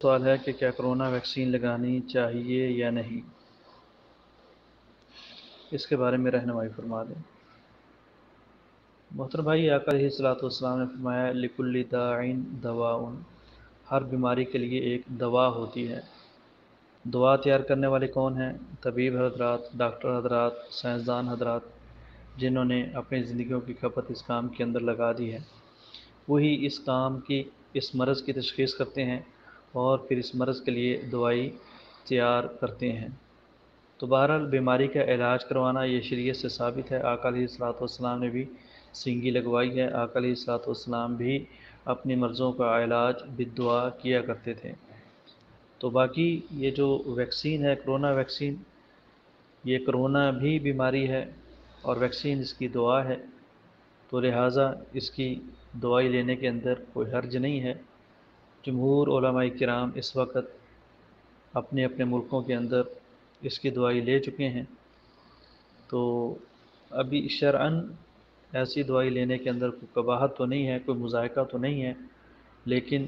سوال ہے کہ کیا کرونا ویکسین لگانی چاہیے یا نہیں، اس کے بارے میں رہنمائی فرما دیں۔ محترم بھائی، آقا علیہ الصلوۃ والسلام نے فرمایا لکل داع دواء، ہر بیماری کے لیے ایک دوا ہوتی ہے۔ دوا تیار کرنے والے کون ہیں؟ طبیب حضرات، ڈاکٹر حضرات، سائنسدان حضرات، جنہوں نے اپنی زندگیوں کی کھپت اس کام کے اندر لگا دی ہے۔ وہی اس مرض کی تشخیص کرتے ہیں اور پھر اس مرض کے لیے دوائی تیار کرتے ہیں۔ تو بہرحال بیماری کا علاج کروانا یہ شریعت سے ثابت ہے۔ آقا علیہ الصلوۃ والسلام نے بھی سینگی لگوائی ہے۔ آقا علیہ الصلوۃ والسلام بھی اپنی مرضوں کا علاج بالدعا کیا کرتے تھے۔ تو باقی یہ جو ویکسین ہے، کرونا ویکسین، یہ کرونا بھی بیماری ہے اور ویکسین اس کی دعا ہے، تو لہٰذا اس کی دوائی لینے کے اندر کوئی حرج نہیں ہے۔ جمہور علماء کرام اس وقت اپنے اپنے ملکوں کے اندر اس کی دوائی لے چکے ہیں، تو ابھی شرعاً ایسی دوائی لینے کے اندر کوئی قباحت تو نہیں ہے، کوئی مذائقہ تو نہیں ہے، لیکن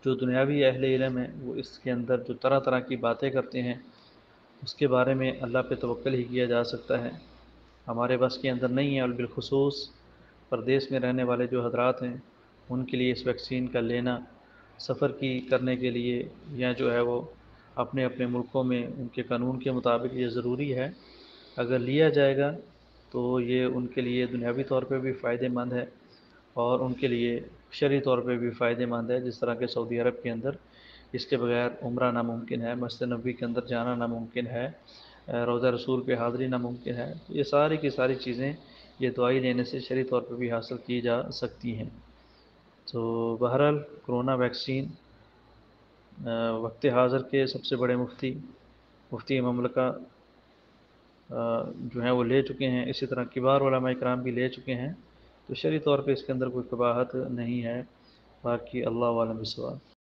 جو دنیاوی اہل علم ہیں وہ اس کے اندر جو طرح طرح کی باتیں کرتے ہیں، اس کے بارے میں اللہ پہ توکل ہی کیا جا سکتا ہے، ہمارے بس کے اندر نہیں ہے۔ اور بالخصوص پردیس میں رہنے والے جو حضرات ہیں، ان کے لیے اس ویکسین کا لینا سفر کرنے کے لیے یا جو ہے وہ اپنے اپنے ملکوں میں ان کے قانون کے مطابق یہ ضروری ہے۔ اگر لیا جائے گا تو یہ ان کے لیے دنیاوی طور پہ بھی فائدہ مند ہے اور ان کے لیے شرعی طور پہ بھی فائدہ مند ہے، جس طرح کہ سعودی عرب کے اندر اس کے بغیر عمرہ ناممکن ہے، مسجد نبوی کے اندر جانا ناممکن ہے، روضہ رسول پہ حاضری ناممکن ہے۔ یہ ساری کی ساری چیزیں یہ دوائی لینے سے شرعی طور پہ بھی حاصل کی جا سکتی ہیں۔ تو بہرحال کرونا ویکسین وقت حاضر کے سب سے بڑے مفتی مملکہ جو ہیں وہ لے چکے ہیں، اسی طرح کبار علماء کرام بھی لے چکے ہیں، تو شرعی طور پہ اس کے اندر کوئی قباحت نہیں ہے۔ باقی اللہ عالم بالصواب۔